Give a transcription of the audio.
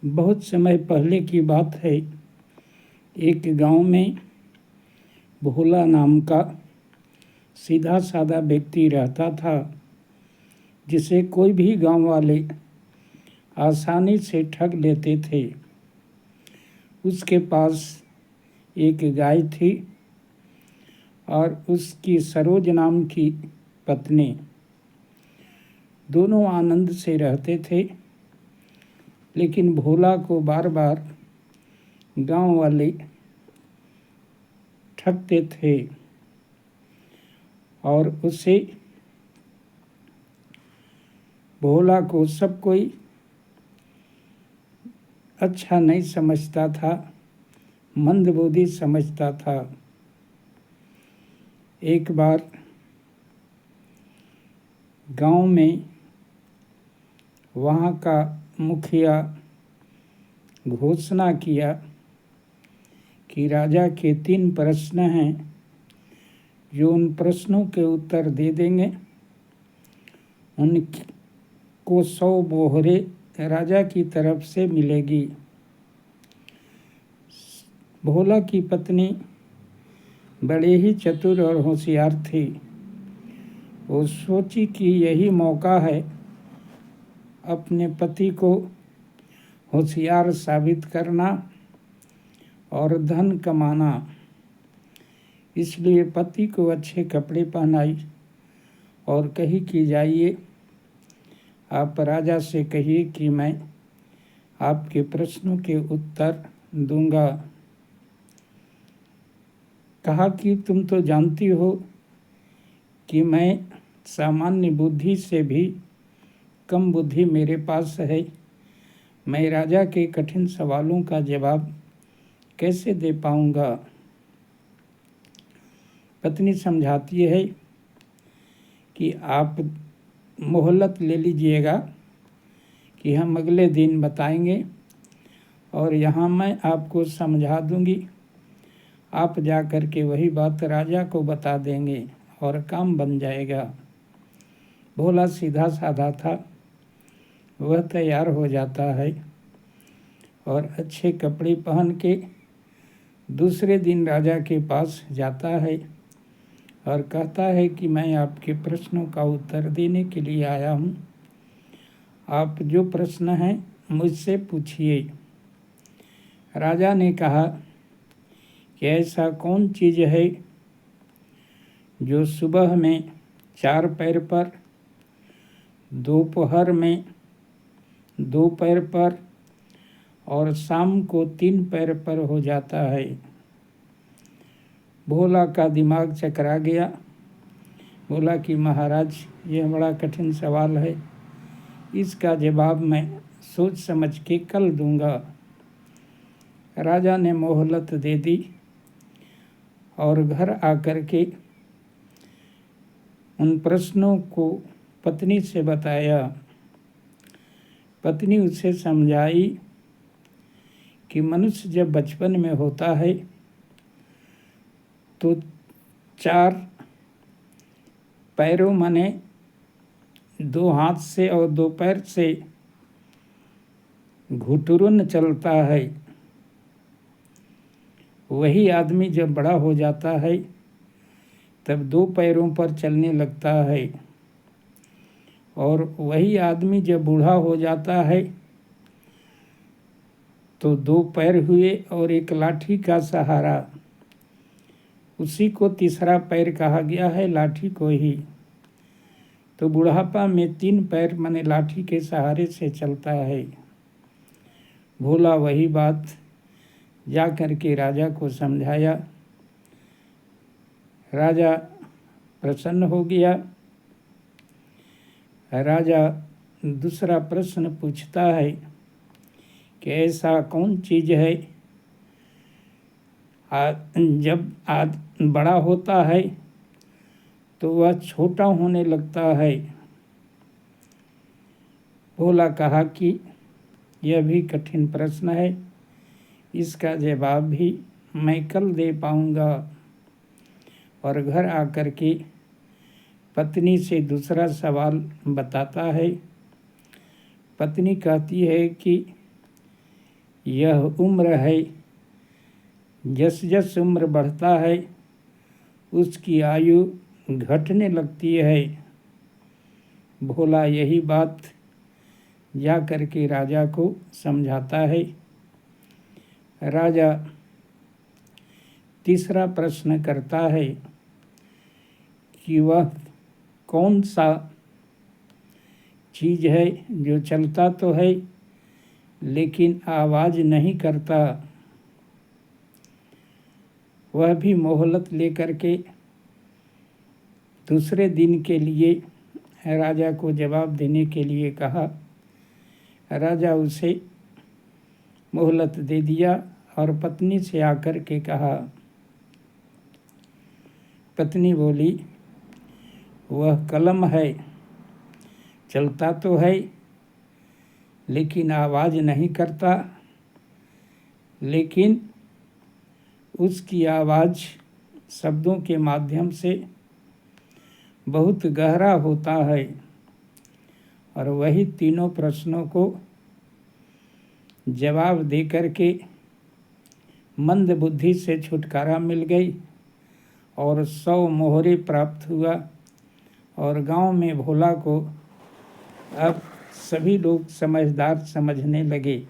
बहुत समय पहले की बात है। एक गांव में भोला नाम का सीधा साधा व्यक्ति रहता था, जिसे कोई भी गांव वाले आसानी से ठग लेते थे। उसके पास एक गाय थी और उसकी सरोज नाम की पत्नी। दोनों आनंद से रहते थे, लेकिन भोला को बार बार गांव वाले ठगते थे और उसे भोला को सब कोई अच्छा नहीं समझता था, मंदबुद्धि समझता था। एक बार गांव में वहाँ का मुखिया घोषणा किया कि राजा के 3 प्रश्न हैं, जो उन प्रश्नों के उत्तर दे देंगे उनको 100 मोहरे राजा की तरफ से मिलेगी। भोला की पत्नी बड़े ही चतुर और होशियार थी। वो सोची कि यही मौका है अपने पति को होशियार साबित करना और धन कमाना। इसलिए पति को अच्छे कपड़े पहनाई और कही कि जाइए, आप राजा से कहिए कि मैं आपके प्रश्नों के उत्तर दूंगा। कहा कि तुम तो जानती हो कि मैं सामान्य बुद्धि से भी कम बुद्धि मेरे पास है। मैं राजा के कठिन सवालों का जवाब कैसे दे पाऊंगा। पत्नी समझाती है कि आप मोहलत ले लीजिएगा कि हम अगले दिन बताएंगे और यहाँ मैं आपको समझा दूंगी। आप जा कर के वही बात राजा को बता देंगे और काम बन जाएगा। भोला सीधा साधा था। वह तैयार हो जाता है और अच्छे कपड़े पहन के दूसरे दिन राजा के पास जाता है और कहता है कि मैं आपके प्रश्नों का उत्तर देने के लिए आया हूँ। आप जो प्रश्न हैं मुझसे पूछिए। राजा ने कहा कि ऐसा कौन चीज़ है जो सुबह में 4 पैर पर, दोपहर में 2 पैर पर और शाम को 3 पैर पर हो जाता है। भोला का दिमाग चकरा गया। बोला कि महाराज, यह बड़ा कठिन सवाल है, इसका जवाब मैं सोच समझ के कल दूंगा। राजा ने मोहलत दे दी और घर आकर के उन प्रश्नों को पत्नी से बताया। पत्नी उसे समझाई कि मनुष्य जब बचपन में होता है तो 4 पैरों माने 2 हाथ से और 2 पैर से घुटुरुन चलता है। वही आदमी जब बड़ा हो जाता है तब 2 पैरों पर चलने लगता है, और वही आदमी जब बूढ़ा हो जाता है तो 2 पैर हुए और एक लाठी का सहारा। उसी को तीसरा पैर कहा गया है, लाठी को ही। तो बुढ़ापा में 3 पैर माने लाठी के सहारे से चलता है। भोला वही बात जा कर के राजा को समझाया। राजा प्रसन्न हो गया। राजा दूसरा प्रश्न पूछता है कि ऐसा कौन चीज़ है जब बड़ा होता है तो वह छोटा होने लगता है। भोला कहा कि यह भी कठिन प्रश्न है, इसका जवाब भी मैं कल दे पाऊंगा। और घर आकर के पत्नी से दूसरा सवाल बताता है। पत्नी कहती है कि यह उम्र है, जस जस उम्र बढ़ता है उसकी आयु घटने लगती है। भोला यही बात जा करके राजा को समझाता है। राजा तीसरा प्रश्न करता है कि वह कौन सा चीज़ है जो चलता तो है लेकिन आवाज़ नहीं करता। वह भी मोहलत लेकर के दूसरे दिन के लिए राजा को जवाब देने के लिए कहा। राजा उसे मोहलत दे दिया और पत्नी से आकर के कहा। पत्नी बोली, वह कलम है, चलता तो है लेकिन आवाज़ नहीं करता, लेकिन उसकी आवाज़ शब्दों के माध्यम से बहुत गहरा होता है। और वही तीनों प्रश्नों को जवाब दे करके मंद बुद्धि से छुटकारा मिल गई और 100 मोहरे प्राप्त हुआ। और गांव में भोला को अब सभी लोग समझदार समझने लगे।